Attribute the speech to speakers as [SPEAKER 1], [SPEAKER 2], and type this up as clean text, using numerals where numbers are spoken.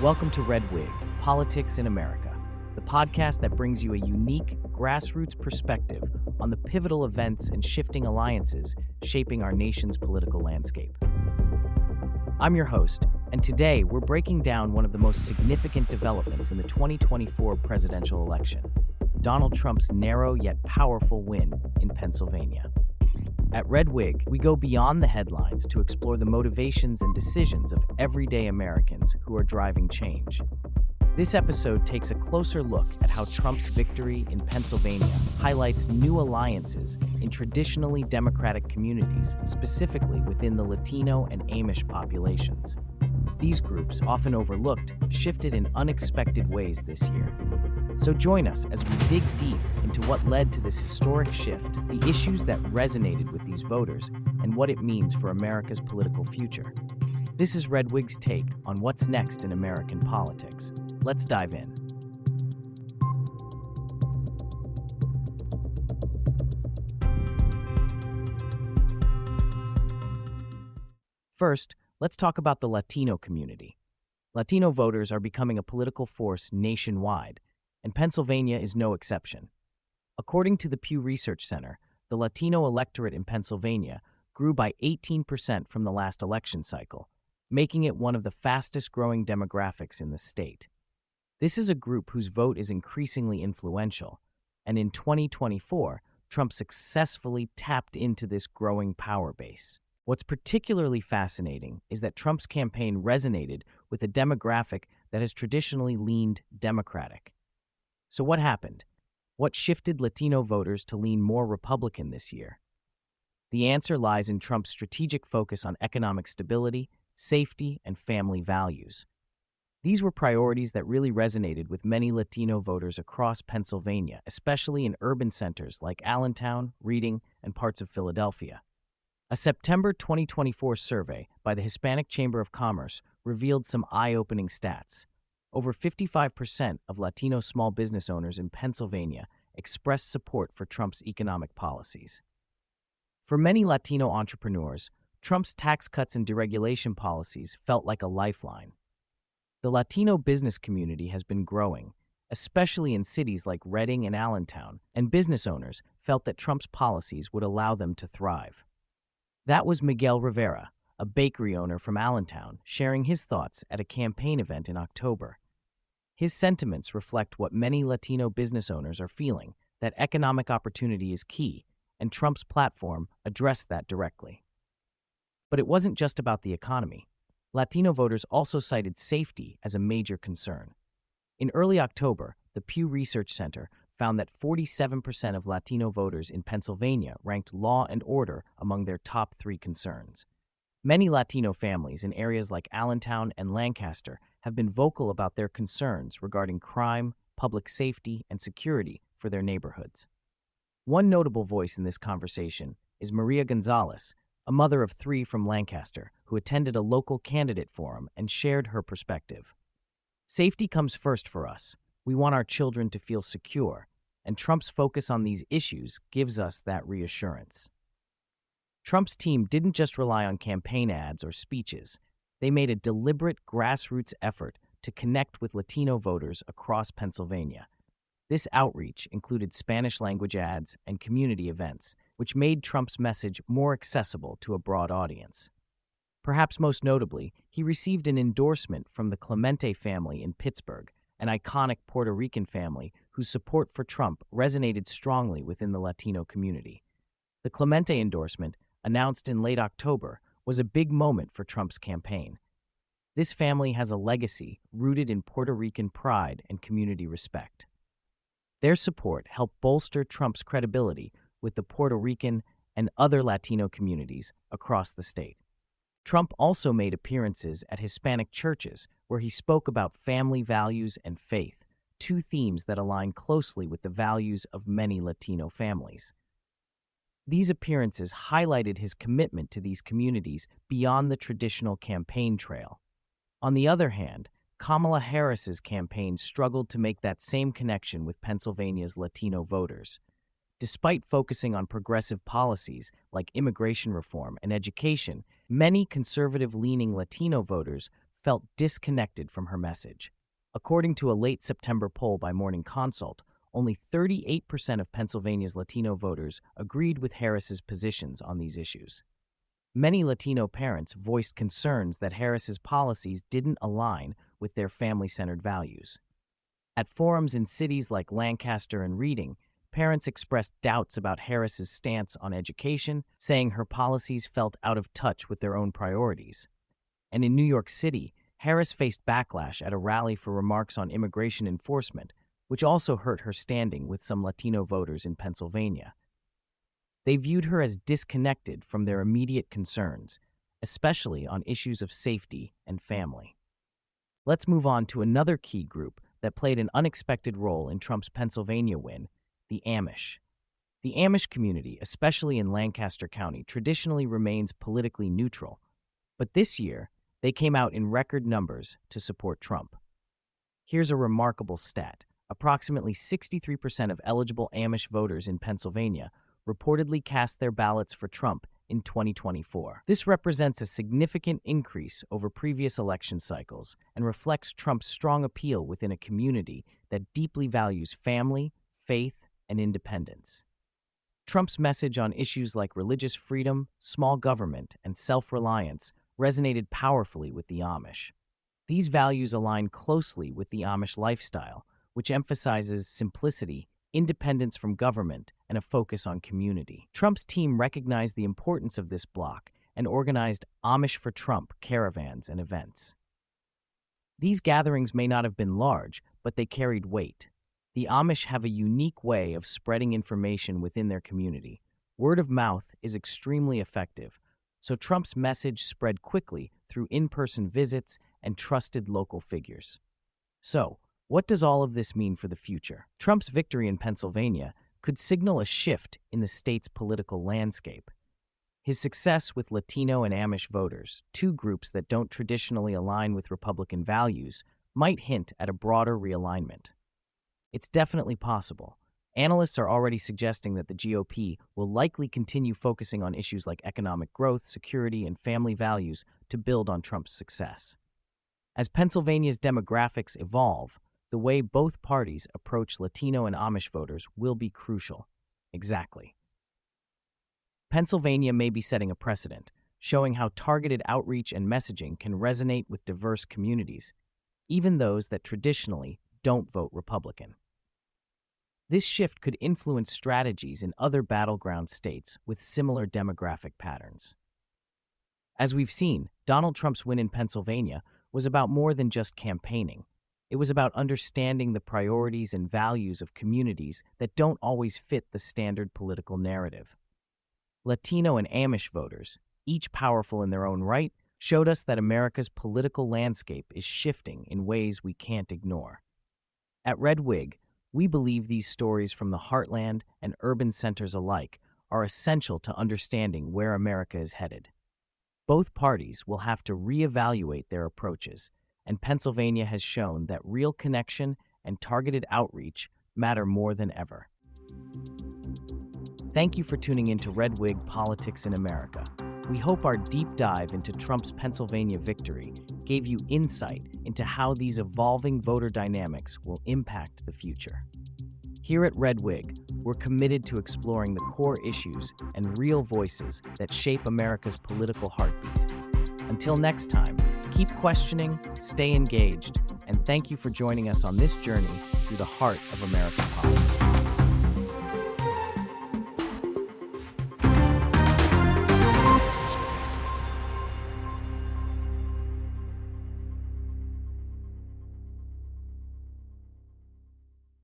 [SPEAKER 1] Welcome to Red Whig, Politics in America, the podcast that brings you a unique, grassroots perspective on the pivotal events and shifting alliances shaping our nation's political landscape. I'm your host, and today we're breaking down one of the most significant developments in the 2024 presidential election, Donald Trump's narrow yet powerful win in Pennsylvania. At Red Whig, we go beyond the headlines to explore the motivations and decisions of everyday Americans who are driving change. This episode takes a closer look at how Trump's victory in Pennsylvania highlights new alliances in traditionally Democratic communities, specifically within the Latino and Amish populations. These groups, often overlooked, shifted in unexpected ways this year. So join us as we dig deep into what led to this historic shift, the issues that resonated with these voters, and what it means for America's political future. This is Red Whig's take on what's next in American politics. Let's dive in. First, let's talk about the Latino community. Latino voters are becoming a political force nationwide, and Pennsylvania is no exception. According to the Pew Research Center, the Latino electorate in Pennsylvania grew by 18% from the last election cycle, making it one of the fastest-growing demographics in the state. This is a group whose vote is increasingly influential, and in 2024, Trump successfully tapped into this growing power base. What's particularly fascinating is that Trump's campaign resonated with a demographic that has traditionally leaned Democratic. So what happened? What shifted Latino voters to lean more Republican this year? The answer lies in Trump's strategic focus on economic stability, safety, and family values. These were priorities that really resonated with many Latino voters across Pennsylvania, especially in urban centers like Allentown, Reading, and parts of Philadelphia. A September 2024 survey by the Hispanic Chamber of Commerce revealed some eye-opening stats. Over 55% of Latino small business owners in Pennsylvania expressed support for Trump's economic policies. For many Latino entrepreneurs, Trump's tax cuts and deregulation policies felt like a lifeline. The Latino business community has been growing, especially in cities like Reading and Allentown, and business owners felt that Trump's policies would allow them to thrive. That was Miguel Rivera, a bakery owner from Allentown, sharing his thoughts at a campaign event in October. His sentiments reflect what many Latino business owners are feeling, that economic opportunity is key, and Trump's platform addressed that directly. But it wasn't just about the economy. Latino voters also cited safety as a major concern. In early October, the Pew Research Center found that 47% of Latino voters in Pennsylvania ranked law and order among their top 3 concerns. Many Latino families in areas like Allentown and Lancaster have been vocal about their concerns regarding crime, public safety, and security for their neighborhoods. One notable voice in this conversation is Maria Gonzalez, a mother of 3 from Lancaster, who attended a local candidate forum and shared her perspective. Safety comes first for us. We want our children to feel secure, and Trump's focus on these issues gives us that reassurance. Trump's team didn't just rely on campaign ads or speeches. They made a deliberate grassroots effort to connect with Latino voters across Pennsylvania. This outreach included Spanish-language ads and community events, which made Trump's message more accessible to a broad audience. Perhaps most notably, he received an endorsement from the Clemente family in Pittsburgh, an iconic Puerto Rican family whose support for Trump resonated strongly within the Latino community. The Clemente endorsement, announced in late October, was a big moment for Trump's campaign. This family has a legacy rooted in Puerto Rican pride and community respect. Their support helped bolster Trump's credibility with the Puerto Rican and other Latino communities across the state. Trump also made appearances at Hispanic churches where he spoke about family values and faith, 2 themes that align closely with the values of many Latino families. These appearances highlighted his commitment to these communities beyond the traditional campaign trail. On the other hand, Kamala Harris's campaign struggled to make that same connection with Pennsylvania's Latino voters. Despite focusing on progressive policies like immigration reform and education, many conservative-leaning Latino voters felt disconnected from her message. According to a late September poll by Morning Consult, only 38% of Pennsylvania's Latino voters agreed with Harris's positions on these issues. Many Latino parents voiced concerns that Harris's policies didn't align with their family-centered values. At forums in cities like Lancaster and Reading, parents expressed doubts about Harris's stance on education, saying her policies felt out of touch with their own priorities. And in New York City, Harris faced backlash at a rally for remarks on immigration enforcement, which also hurt her standing with some Latino voters in Pennsylvania. They viewed her as disconnected from their immediate concerns, especially on issues of safety and family. Let's move on to another key group that played an unexpected role in Trump's Pennsylvania win: the Amish. The Amish community, especially in Lancaster County, traditionally remains politically neutral, but this year, they came out in record numbers to support Trump. Here's a remarkable stat. Approximately 63% of eligible Amish voters in Pennsylvania reportedly cast their ballots for Trump in 2024. This represents a significant increase over previous election cycles and reflects Trump's strong appeal within a community that deeply values family, faith, and independence. Trump's message on issues like religious freedom, small government, and self-reliance resonated powerfully with the Amish. These values align closely with the Amish lifestyle, which emphasizes simplicity, independence from government, and a focus on community. Trump's team recognized the importance of this bloc and organized Amish for Trump caravans and events. These gatherings may not have been large, but they carried weight. The Amish have a unique way of spreading information within their community. Word of mouth is extremely effective, so Trump's message spread quickly through in-person visits and trusted local figures. So, what does all of this mean for the future? Trump's victory in Pennsylvania could signal a shift in the state's political landscape. His success with Latino and Amish voters, two groups that don't traditionally align with Republican values, might hint at a broader realignment. It's definitely possible. Analysts are already suggesting that the GOP will likely continue focusing on issues like economic growth, security, and family values to build on Trump's success. As Pennsylvania's demographics evolve, the way both parties approach Latino and Amish voters will be crucial. Exactly. Pennsylvania may be setting a precedent, showing how targeted outreach and messaging can resonate with diverse communities, even those that traditionally don't vote Republican. This shift could influence strategies in other battleground states with similar demographic patterns. As we've seen, Donald Trump's win in Pennsylvania was about more than just campaigning. It was about understanding the priorities and values of communities that don't always fit the standard political narrative. Latino and Amish voters, each powerful in their own right, showed us that America's political landscape is shifting in ways we can't ignore. At Red Whig, we believe these stories from the heartland and urban centers alike are essential to understanding where America is headed. Both parties will have to reevaluate their approaches, and Pennsylvania has shown that real connection and targeted outreach matter more than ever. Thank you for tuning in to Red Whig Politics in America. We hope our deep dive into Trump's Pennsylvania victory gave you insight into how these evolving voter dynamics will impact the future. Here at Red Whig, we're committed to exploring the core issues and real voices that shape America's political heartbeat. Until next time, keep questioning, stay engaged, and thank you for joining us on this journey through the heart of American politics.